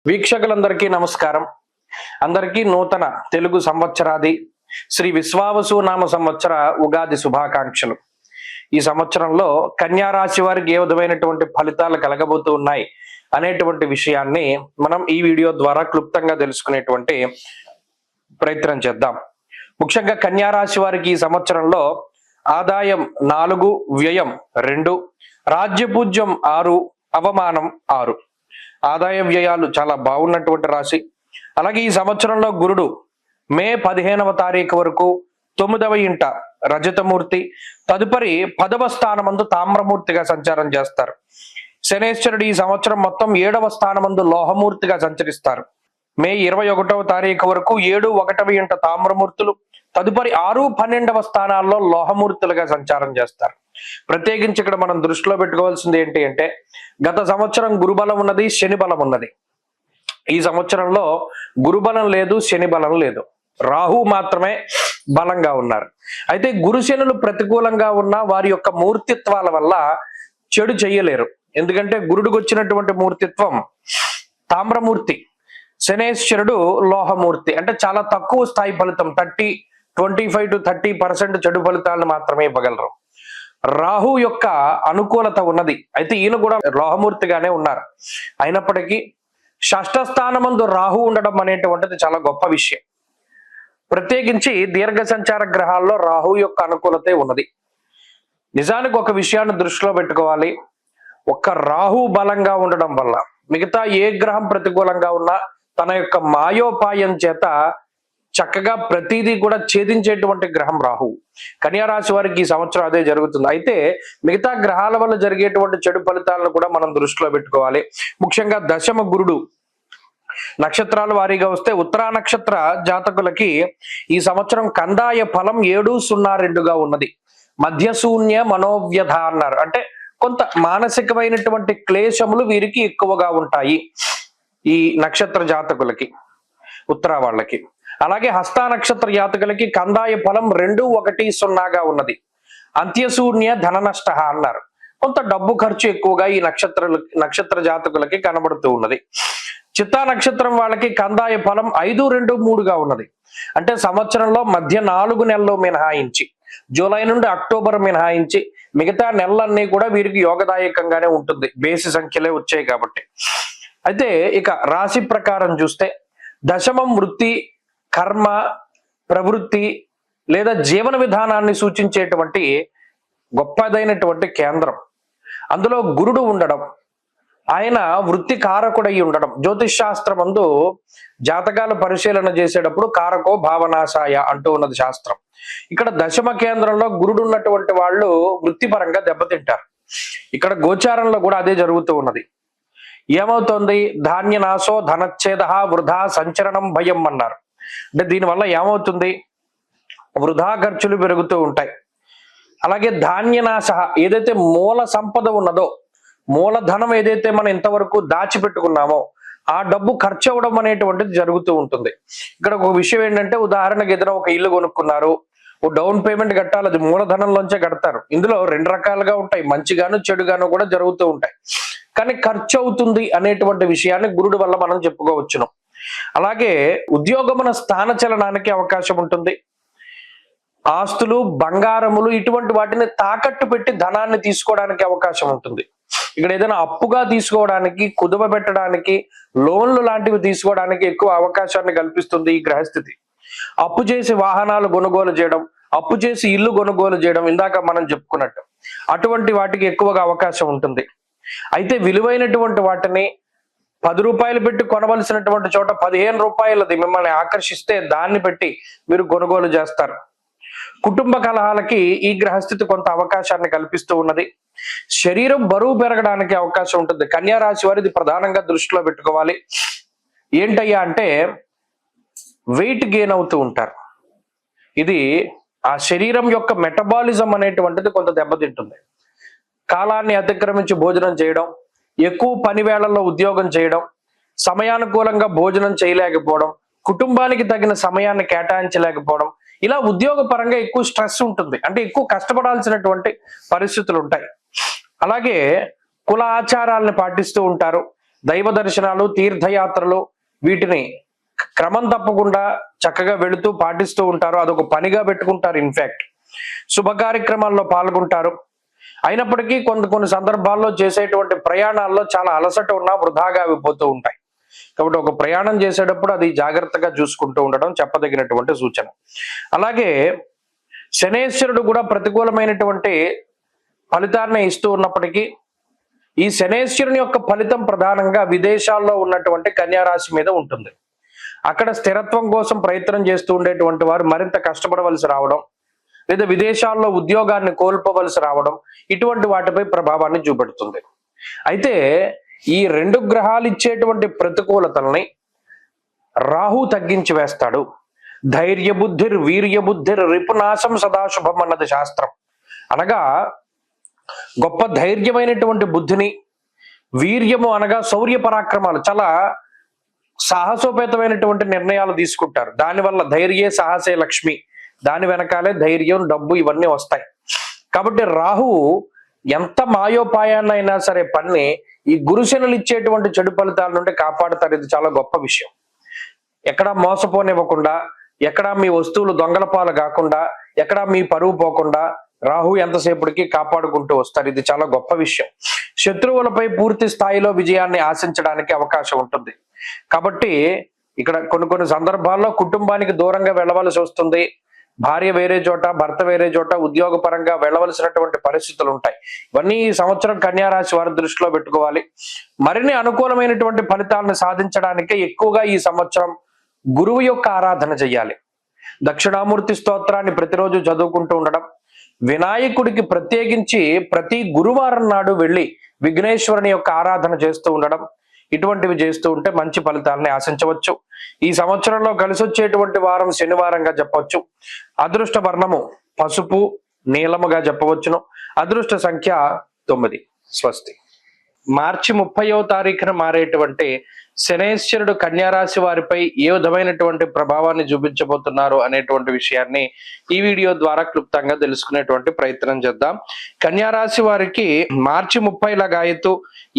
వీక్షకులందరికీ నమస్కారం. అందరికీ నూతన తెలుగు సంవత్సరాది శ్రీ విశ్వావసు నామ సంవత్సర ఉగాది శుభాకాంక్షలు. ఈ సంవత్సరంలో కన్యా రాశి వారికి ఏ విధమైనటువంటి ఫలితాలు కలగబోతూ ఉన్నాయి అనేటువంటి విషయాన్ని మనం ఈ వీడియో ద్వారా క్లుప్తంగా తెలుసుకునేటువంటి ప్రయత్నం చేద్దాం. ముఖ్యంగా కన్యా రాశి వారికి ఈ సంవత్సరంలో ఆదాయం 4, వ్యయం 2, రాజ్యపూజ్యం 6, అవమానం 6. ఆదాయ వ్యయాలు చాలా బాగున్నటువంటి రాశి. అలాగే ఈ సంవత్సరంలో గురుడు మే 15వ తారీఖు వరకు 9వ ఇంట రజతమూర్తి, తదుపరి 10వ స్థానమందు తామ్రమూర్తిగా సంచారం చేస్తారు. శనేశ్వరుడు ఈ సంవత్సరం మొత్తం 7వ స్థానమందు లోహమూర్తిగా సంచరిస్తారు. మే 21వ తారీఖు వరకు 7, 1వ ఇంట తామ్రమూర్తులు, తదుపరి 6, 12వ స్థానాల్లో లోహమూర్తులుగా సంచారం చేస్తారు. ప్రత్యేకించి ఇక్కడ మనం దృష్టిలో పెట్టుకోవాల్సింది ఏంటి అంటే, గత సంవత్సరం గురుబలం ఉన్నది, శని బలం ఉన్నది. ఈ సంవత్సరంలో గురుబలం లేదు, శని బలం లేదు, రాహు మాత్రమే బలంగా ఉన్నారు. అయితే గురు శనులు ప్రతికూలంగా ఉన్న వారి యొక్క మూర్తిత్వాల వల్ల చెడు చెయ్యలేరు. ఎందుకంటే గురుడికి వచ్చినటువంటి మూర్తిత్వం తామ్రమూర్తి, శనేశ్వరుడు లోహమూర్తి. అంటే చాలా తక్కువ స్థాయి ఫలితం, 25 to 30% చెడు ఫలితాలను మాత్రమే ఇవ్వగలరు. రాహు యొక్క అనుకూలత ఉన్నది, అయితే ఈయన కూడా లోహమూర్తిగానే ఉన్నారు. అయినప్పటికీ షష్ఠ స్థానమందు రాహు ఉండడం అనేటువంటిది చాలా గొప్ప విషయం. ప్రత్యేకించి దీర్ఘ సంచార గ్రహాల్లో రాహు యొక్క అనుకూలతే ఉన్నది. నిజానికి ఒక విషయాన్ని దృష్టిలో పెట్టుకోవాలి, ఒక్క రాహు బలంగా ఉండడం వల్ల మిగతా ఏ గ్రహం ప్రతికూలంగా ఉన్నా తన యొక్క మాయోపాయం చేత చక్కగా ప్రతిదీ కూడా ఛేదించేటువంటి గ్రహం రాహు. కన్యా రాశి వారికి ఈ సంవత్సరం అదే జరుగుతుంది. అయితే మిగతా గ్రహాల వల్ల జరిగేటువంటి చెడు ఫలితాలను కూడా మనం దృష్టిలో పెట్టుకోవాలి. ముఖ్యంగా దశమ గురుడు నక్షత్రాల వారీగా వస్తే ఉత్తరా నక్షత్ర జాతకులకి ఈ సంవత్సరం కందాయ ఫలం 7-0-2గా ఉన్నది. మధ్యశూన్య మనోవ్యధ అన్నారు. అంటే కొంత మానసికమైనటువంటి క్లేశములు వీరికి ఎక్కువగా ఉంటాయి ఈ నక్షత్ర జాతకులకి, ఉత్తరా వాళ్ళకి. అలాగే హస్త నక్షత్ర జాతకులకి కందాయ ఫలం 2-1-0గా ఉన్నది. అంత్యశూన్య ధన నష్ట అన్నారు. కొంత డబ్బు ఖర్చు ఎక్కువగా ఈ నక్షత్ర జాతకులకి కనబడుతూ ఉన్నది. చిత్తా నక్షత్రం వాళ్ళకి కందాయ ఫలం 5-2-3గా ఉన్నది. అంటే సంవత్సరంలో మధ్య 4 నెలలు మినహాయించి, జూలై నుండి అక్టోబర్ మినహాయించి మిగతా నెలలన్నీ కూడా వీరికి యోగదాయకంగానే ఉంటుంది, బేసి సంఖ్యలే వచ్చాయి కాబట్టి. అయితే ఇక రాశి ప్రకారం చూస్తే దశమం వృత్తి, కర్మ, ప్రవృత్తి లేదా జీవన విధానాన్ని సూచించేటువంటి గొప్పదైనటువంటి కేంద్రం. అందులో గురుడు ఉండడం, ఆయన వృత్తి కారకుడై ఉండడం. జ్యోతిష్ శాస్త్రం అందు జాతకాలు పరిశీలన చేసేటప్పుడు కారకో భావనాశాయ అంటూ ఉన్నది శాస్త్రం. ఇక్కడ దశమ కేంద్రంలో గురుడు ఉన్నటువంటి వాళ్ళు వృత్తిపరంగా దెబ్బతింటారు. ఇక్కడ గోచారంలో కూడా అదే జరుగుతూ ఉన్నది. ఏమవుతుంది? ధాన్యనాశో ధనచ్ఛేద వృధా సంచరణం భయం అన్నారు. అంటే దీనివల్ల ఏమవుతుంది? వృధా ఖర్చులు పెరుగుతూ ఉంటాయి. అలాగే ధాన్యనాశ, ఏదైతే మూల సంపద ఉన్నదో, మూలధనం ఏదైతే మనం ఇంతవరకు దాచిపెట్టుకున్నామో ఆ డబ్బు ఖర్చు అవ్వడం అనేటువంటిది జరుగుతూ ఉంటుంది. ఇక్కడ ఒక విషయం ఏంటంటే, ఉదాహరణకు ఏదైనా ఒక ఇల్లు కొనుక్కున్నారు, ఓ డౌన్ పేమెంట్ కట్టాలి, అది మూలధనంలోంచే కడతారు. ఇందులో 2 రకాలుగా ఉంటాయి, మంచిగాను చెడుగాను కూడా జరుగుతూ ఉంటాయి. కానీ ఖర్చు అవుతుంది అనేటువంటి విషయాన్ని గురుడు వల్ల మనం చెప్పుకోవచ్చును. అలాగే ఉద్యోగమున స్థాన చలనానికి అవకాశం ఉంటుంది. ఆస్తులు, బంగారములు ఇటువంటి వాటిని తాకట్టు పెట్టి ధనాన్ని తీసుకోవడానికి అవకాశం ఉంటుంది. ఇక్కడ ఏదైనా అప్పుగా తీసుకోవడానికి, కుదువ పెట్టడానికి, లోన్లు లాంటివి తీసుకోవడానికి ఎక్కువ అవకాశాన్ని కల్పిస్తుంది ఈ గ్రహస్థితి. అప్పు చేసి వాహనాలు కొనుగోలు చేయడం, అప్పు చేసి ఇల్లు కొనుగోలు చేయడం, ఇందాక మనం చెప్పుకున్నట్టు అటువంటి వాటికి ఎక్కువగా అవకాశం ఉంటుంది. అయితే విలువైనటువంటి వాటిని 10 రూపాయలు పెట్టి కొనవలసినటువంటి చోట 15 రూపాయలది మిమ్మల్ని ఆకర్షిస్తే దాన్ని పెట్టి మీరు కొనుగోలు చేస్తారు. కుటుంబ కలహాలకి ఈ గ్రహస్థితి కొంత అవకాశాన్ని కల్పిస్తూ ఉన్నది. శరీరం బరువు పెరగడానికి అవకాశం ఉంటుంది. కన్యా రాశి వారిది ప్రధానంగా దృష్టిలో పెట్టుకోవాలి. ఏంటయ్యా అంటే, వెయిట్ గెయిన్ అవుతూ ఉంటారు. ఇది ఆ శరీరం యొక్క మెటబాలిజం అనేటువంటిది కొంత దెబ్బతింటుంది. కాలాన్ని అతిక్రమించి భోజనం చేయడం, ఎక్కువ పని వేళల్లో ఉద్యోగం చేయడం, సమయానుకూలంగా భోజనం చేయలేకపోవడం, కుటుంబానికి తగిన సమయాన్ని కేటాయించలేకపోవడం, ఇలా ఉద్యోగ పరంగా ఎక్కువ స్ట్రెస్ ఉంటుంది. అంటే ఎక్కువ కష్టపడాల్సినటువంటి పరిస్థితులు ఉంటాయి. అలాగే కుల ఆచారాలను పాటిస్తూ ఉంటారు. దైవ దర్శనాలు, తీర్థయాత్రలు వీటిని క్రమం తప్పకుండా చక్కగా వెళుతూ పాటిస్తూ ఉంటారు. అదొక పనిగా పెట్టుకుంటారు. ఇన్ఫాక్ట్ శుభ కార్యక్రమాల్లో పాల్గొంటారు. అయినప్పటికీ కొన్ని సందర్భాల్లో చేసేటువంటి ప్రయాణాల్లో చాలా అలసట ఉన్నా వృధాగా అయిపోతూ ఉంటాయి. కాబట్టి ఒక ప్రయాణం చేసేటప్పుడు అది జాగ్రత్తగా చూసుకుంటూ ఉండడం చెప్పదగినటువంటి సూచన. అలాగే శనేశ్వరుడు కూడా ప్రతికూలమైనటువంటి ఫలితాన్ని ఇస్తూ ఉన్నప్పటికీ ఈ శనేశ్వరుని యొక్క ఫలితం ప్రధానంగా విదేశాల్లో ఉన్నటువంటి కన్యారాశి మీద ఉంటుంది. అక్కడ స్థిరత్వం కోసం ప్రయత్నం చేస్తూ ఉండేటువంటి వారు మరింత కష్టపడవలసి రావడం, లేదా విదేశాల్లో ఉద్యోగాన్ని కోల్పోవలసి రావడం, ఇటువంటి వాటిపై ప్రభావాన్ని చూపెడుతుంది. అయితే ఈ రెండు గ్రహాలు ఇచ్చేటువంటి ప్రతికూలతల్ని రాహు తగ్గించి వేస్తాడు. ధైర్య బుద్ధిర్ వీర్య బుద్ధిర్ రిపునాశం సదాశుభం అన్నది శాస్త్రం. అనగా గొప్ప ధైర్యమైనటువంటి బుద్ధిని, వీర్యము అనగా శౌర్య పరాక్రమాలు, చాలా సాహసోపేతమైనటువంటి నిర్ణయాలు తీసుకుంటారు. దానివల్ల ధైర్యే సాహసే లక్ష్మి, దాని వెనకాలే ధైర్యం, డబ్బు ఇవన్నీ వస్తాయి. కాబట్టి రాహు ఎంత మాయోపాయాన్నైనా సరే పన్ని ఈ గురుశనులు ఇచ్చేటువంటి చెడు ఫలితాల నుండి కాపాడుతారు. ఇది చాలా గొప్ప విషయం. ఎక్కడా మోసపోనివ్వకుండా, ఎక్కడా మీ వస్తువులు దొంగల పాలు కాకుండా, ఎక్కడా మీ పరువు పోకుండా రాహు ఎంతసేపటికి కాపాడుకుంటూ వస్తారు. ఇది చాలా గొప్ప విషయం. శత్రువులపై పూర్తి స్థాయిలో విజయాన్ని ఆశించడానికి అవకాశం ఉంటుంది. కాబట్టి ఇక్కడ కొన్ని సందర్భాల్లో కుటుంబానికి దూరంగా వెళ్ళవలసి వస్తుంది. భార్య వేరే చోట, భర్త వేరే చోట ఉద్యోగపరంగా వెళ్ళవలసినటువంటి పరిస్థితులు ఉంటాయి. ఇవన్నీ ఈ సంవత్సరం కన్యారాశి వారి దృష్టిలో పెట్టుకోవాలి. మరిన్ని అనుకూలమైనటువంటి ఫలితాలను సాధించడానికి ఎక్కువగా ఈ సంవత్సరం గురువు యొక్క ఆరాధన చేయాలి. దక్షిణామూర్తి స్తోత్రాన్ని ప్రతిరోజు చదువుకుంటూ ఉండడం, వినాయకుడికి ప్రత్యేకించి ప్రతి గురువారం నాడు వెళ్ళి విఘ్నేశ్వరుని యొక్క ఆరాధన చేస్తూ ఉండడం, ఇటువంటివి చేస్తూ ఉంటే మంచి ఫలితాలని ఆశించవచ్చు. ఈ సంవత్సరంలో కలిసి వచ్చేటువంటి వారం శనివారంగా చెప్పవచ్చు. అదృష్ట వర్ణము పసుపు నీలముగా చెప్పవచ్చును. అదృష్ట సంఖ్య 9. స్వస్తి. మార్చి 30వ తారీఖున మారేటువంటి శనేశ్వరుడు కన్యారాశి వారిపై ఏ విధమైనటువంటి ప్రభావాన్ని చూపించబోతున్నారు అనేటువంటి విషయాన్ని ఈ వీడియో ద్వారా క్లుప్తంగా తెలుసుకునేటువంటి ప్రయత్నం చేద్దాం. కన్యారాశి వారికి మార్చి 30 లగాయతు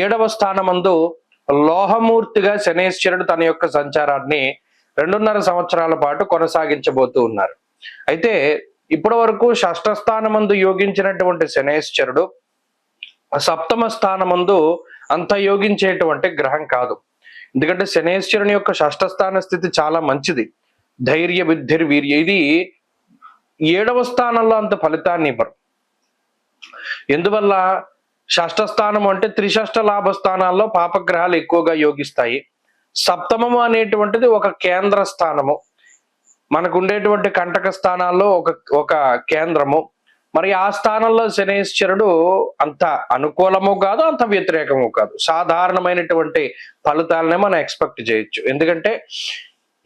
7వ స్థానమందు లోహమూర్తిగా శనేశ్వరుడు తన యొక్క సంచారాన్ని 2.5 సంవత్సరాల పాటు కొనసాగించబోతూ ఉన్నారు. అయితే ఇప్పటి వరకు షష్ఠ స్థానమందు యోగించినటువంటి శనేశ్వరుడు సప్తమ స్థానమందు అంత యోగించేటువంటి గ్రహం కాదు. ఎందుకంటే శనేశ్వరుని యొక్క షష్ఠ స్థాన స్థితి చాలా మంచిది. ధైర్య బుద్ధిర్ వీర్య, ఇది 7వ స్థానంలో అంత ఫలితాన్ని ఇవ్వరు. ఎందువల్ల? షష్ఠ స్థానం అంటే త్రిషష్ఠ లాభ స్థానాల్లో పాపగ్రహాలు ఎక్కువగా యోగిస్తాయి. సప్తమము అనేటువంటిది ఒక కేంద్ర స్థానము, మనకు ఉండేటువంటి కంటక స్థానాల్లో ఒక కేంద్రము. మరి ఆ స్థానంలో శనేశ్వరుడు అంత అనుకూలము కాదు, అంత వ్యతిరేకము కాదు. సాధారణమైనటువంటి ఫలితాలనే మనం ఎక్స్పెక్ట్ చేయొచ్చు. ఎందుకంటే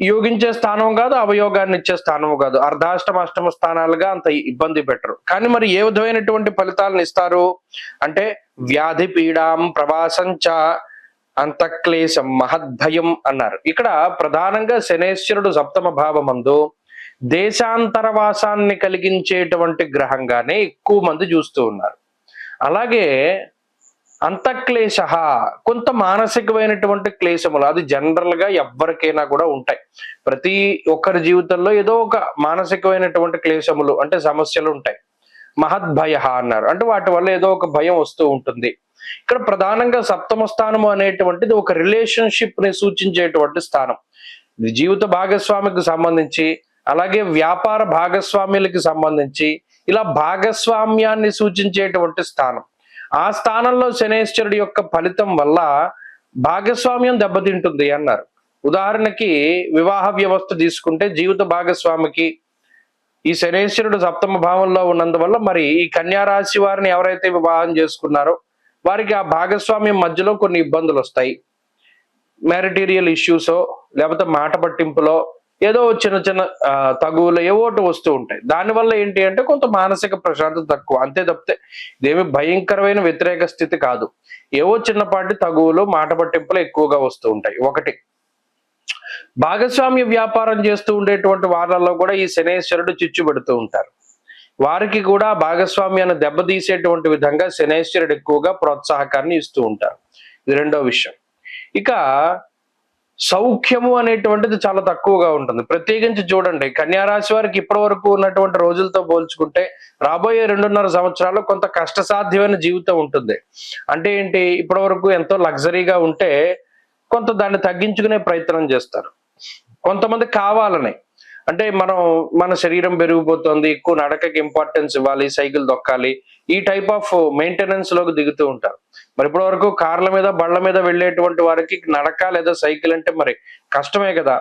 యోగించే స్థానం కాదు, అవయోగాన్ని ఇచ్చే స్థానము కాదు. అర్ధాష్టమ అష్టమ స్థానాలుగా అంత ఇబ్బంది పెట్టరు. కానీ మరి ఏ విధమైనటువంటి ఫలితాలను ఇస్తారు అంటే వ్యాధి పీడాం ప్రవాసంచ అంతఃక్లేశం మహద్భయం అన్నారు. ఇక్కడ ప్రధానంగా శనేశ్వరుడు సప్తమ భావమందు దేశాంతరవాసాన్ని కలిగించేటువంటి గ్రహంగానే ఎక్కువ మంది చూస్తూ ఉన్నారు. అలాగే అంతఃక్లేశ, కొంత మానసికమైనటువంటి క్లేశములు, అది జనరల్ గా ఎవరికైనా కూడా ఉంటాయి. ప్రతి ఒక్కరి జీవితంలో ఏదో ఒక మానసికమైనటువంటి క్లేశములు అంటే సమస్యలు ఉంటాయి. మహద్భయ అన్నారు అంటే వాటి వల్ల ఏదో ఒక భయం వస్తూ ఉంటుంది. ఇక్కడ ప్రధానంగా సప్తమ స్థానము అనేటువంటిది ఒక రిలేషన్షిప్ ని సూచించేటువంటి స్థానం. ఇది జీవిత భాగస్వామికి సంబంధించి, అలాగే వ్యాపార భాగస్వామ్యులకి సంబంధించి, ఇలా భాగస్వామ్యాన్ని సూచించేటువంటి స్థానం. ఆ స్థానంలో శనేశ్వరుడి యొక్క ఫలితం వల్ల భాగస్వామ్యం దెబ్బతింటుంది అన్నారు. ఉదాహరణకి వివాహ వ్యవస్థ తీసుకుంటే జీవిత భాగస్వామికి ఈ శనేశ్వరుడు సప్తమ భావంలో ఉన్నందువల్ల మరి ఈ కన్యారాశి వారిని ఎవరైతే వివాహం చేసుకున్నారో వారికి ఆ భాగస్వామ్యం మధ్యలో కొన్ని ఇబ్బందులు వస్తాయి. మ్యారిటీరియల్ ఇష్యూసో లేకపోతే మాట పట్టింపులో ఏదో చిన్న చిన్న తగువులు ఏవోటి వస్తూ ఉంటాయి. దానివల్ల ఏంటి అంటే కొంత మానసిక ప్రశాంతత తక్కువ, అంతే తప్పితే ఇదేమి భయంకరమైన వ్యతిరేక స్థితి కాదు. ఏవో చిన్నపాటి తగువులు మాట పట్టింపులు ఎక్కువగా వస్తూ ఉంటాయి. ఒకటి, భాగస్వామ్య వ్యాపారం చేస్తూ ఉండేటువంటి వారిలో కూడా ఈ శనేశ్వరుడు చిచ్చు పెడుతూ ఉంటారు. వారికి కూడా భాగస్వామ్యాన్ని దెబ్బతీసేటువంటి విధంగా శనేశ్వరుడు ఎక్కువగా ప్రోత్సాహకాన్ని ఇస్తూ ఉంటారు. ఇది రెండో విషయం. ఇక సౌఖ్యము అనేటువంటిది చాలా తక్కువగా ఉంటుంది. ప్రత్యేకించి చూడండి, కన్యా రాశి వారికి ఇప్పటి వరకు ఉన్నటువంటి రోజులతో పోల్చుకుంటే రాబోయే 2.5 సంవత్సరాల్లో కొంత కష్టసాధ్యమైన జీవితం ఉంటుంది. అంటే ఏంటి, ఇప్పటి వరకు ఎంతో లగ్జరీగా ఉంటే కొంత దాన్ని తగ్గించుకునే ప్రయత్నం చేస్తారు. కొంతమంది కావాలని, అంటే మన శరీరం పెరిగిపోతుంది, ఎక్కువ నడకకి ఇంపార్టెన్స్ ఇవ్వాలి, సైకిల్ దొక్కాలి, ఈ టైప్ ఆఫ్ మెయింటెనెన్స్ లోకి దిగుతూ ఉంటారు. మరి ఇప్పటి వరకు కార్ల మీద బళ్ళ మీద వెళ్ళేటువంటి వారికి నడక లేదా సైకిల్ అంటే మరి కష్టమే కదా.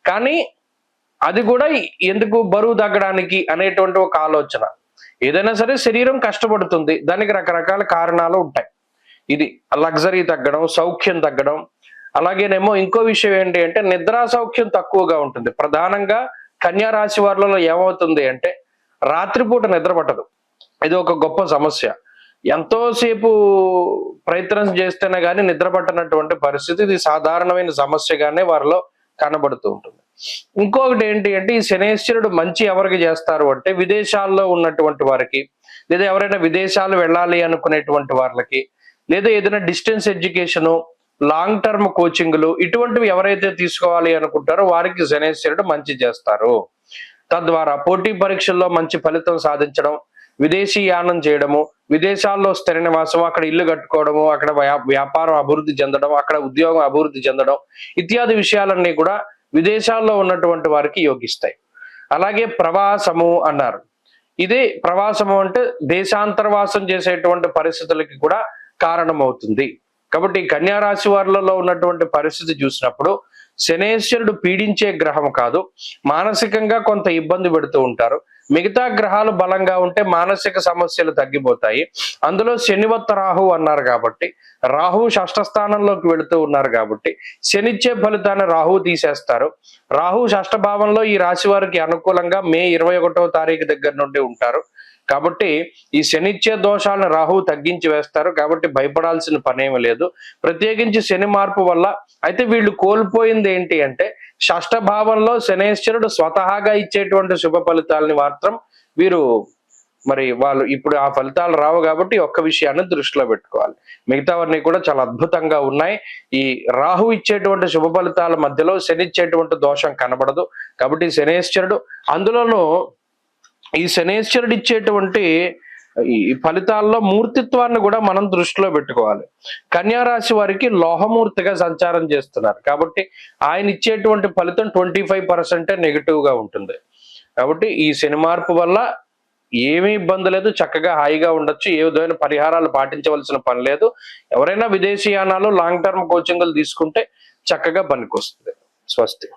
కానీ అది కూడా ఎందుకు, బరువు తగ్గడానికి అనేటువంటి ఒక ఆలోచన. ఏదైనా సరే శరీరం కష్టపడుతుంది, దానికి రకరకాల కారణాలు ఉంటాయి. ఇది లగ్జరీ తగ్గడం, సౌఖ్యం తగ్గడం. అలాగేనేమో ఇంకో విషయం ఏంటి అంటే నిద్రా సౌఖ్యం తక్కువగా ఉంటుంది. ప్రధానంగా కన్యా రాశి వారిలో ఏమవుతుంది అంటే రాత్రిపూట నిద్ర పట్టదు. ఇది ఒక గొప్ప సమస్య. ఎంతోసేపు ప్రయత్నం చేస్తేనే కానీ నిద్ర పట్టనటువంటి పరిస్థితి, ఇది సాధారణమైన సమస్యగానే వారిలో కనబడుతూ ఉంటుంది. ఇంకొకటి ఏంటి అంటే ఈ శనేశ్వరుడు మంచి ఎవరికి చేస్తారు అంటే విదేశాల్లో ఉన్నటువంటి వారికి, లేదా ఎవరైనా విదేశాలు వెళ్ళాలి అనుకునేటువంటి వాళ్ళకి, లేదా ఏదైనా డిస్టెన్స్ ఎడ్యుకేషను, లాంగ్ టర్మ్ కోచింగ్లు ఇటువంటివి ఎవరైతే తీసుకోవాలి అనుకుంటారో వారికి శనేశ్వరుడు మంచి చేస్తారు. తద్వారా పోటీ పరీక్షల్లో మంచి ఫలితం సాధించడం, విదేశీ యానం చేయడము, విదేశాల్లో స్థిర నివాసం, అక్కడ ఇల్లు కట్టుకోవడము, అక్కడ వ్యాపారం అభివృద్ధి చెందడం, అక్కడ ఉద్యోగం అభివృద్ధి చెందడం ఇత్యాది విషయాలన్నీ కూడా విదేశాల్లో ఉన్నటువంటి వారికి యోగిస్తాయి. అలాగే ప్రవాసము అన్నారు. ఇదే ప్రవాసము అంటే దేశాంతరవాసం చేసేటువంటి పరిస్థితులకి కూడా కారణమవుతుంది. కాబట్టి కన్యా రాశి వారిలో ఉన్నటువంటి పరిస్థితి చూసినప్పుడు శనేశ్వరుడు పీడించే గ్రహం కాదు, మానసికంగా కొంత ఇబ్బంది పెడుతూ ఉంటారు. మిగతా గ్రహాలు బలంగా ఉంటే మానసిక సమస్యలు తగ్గిపోతాయి. అందులో శనివత్త రాహు అన్నారు కాబట్టి, రాహు షష్ఠ స్థానంలోకి వెళుతూ ఉన్నారు కాబట్టి శనిచ్చే ఫలితాన్ని రాహు తీసేస్తారు. రాహు షష్ఠ భావంలో ఈ రాశి వారికి అనుకూలంగా మే 21వ తారీఖు దగ్గర నుండి ఉంటారు. కాబట్టి ఈ శనిచ్చే దోషాలను రాహు తగ్గించి వేస్తారు. కాబట్టి భయపడాల్సిన పనేమి లేదు. ప్రత్యేకించి శని మార్పు వల్ల అయితే వీళ్ళు కోల్పోయింది ఏంటి అంటే షష్ఠ భావంలో శనేశ్వరుడు స్వతహాగా ఇచ్చేటువంటి శుభ ఫలితాలని మాత్రం వాళ్ళు ఇప్పుడు ఆ ఫలితాలు రావు. కాబట్టి ఒక్క విషయాన్ని దృష్టిలో పెట్టుకోవాలి. మిగతావన్నీ కూడా చాలా అద్భుతంగా ఉన్నాయి. ఈ రాహు ఇచ్చేటువంటి శుభ ఫలితాల మధ్యలో శని ఇచ్చేటువంటి దోషం కనబడదు. కాబట్టి శనేశ్వరుడు, అందులోనూ ఈ శనేశ్వరుడు ఇచ్చేటువంటి ఈ ఫలితాల్లో మూర్తిత్వాన్ని కూడా మనం దృష్టిలో పెట్టుకోవాలి. కన్యా రాశి వారికి లోహమూర్తిగా సంచారం చేస్తున్నారు కాబట్టి ఆయన ఇచ్చేటువంటి ఫలితం 25% నెగిటివ్ గా ఉంటుంది. కాబట్టి ఈ శని మార్పు వల్ల ఏమీ ఇబ్బంది లేదు, చక్కగా హాయిగా ఉండొచ్చు. ఏ విధమైన పరిహారాలు పాటించవలసిన పని లేదు. ఎవరైనా విదేశీయానాలు, లాంగ్ టర్మ్ కోచింగ్లు తీసుకుంటే చక్కగా పనికొస్తుంది. స్వస్తి.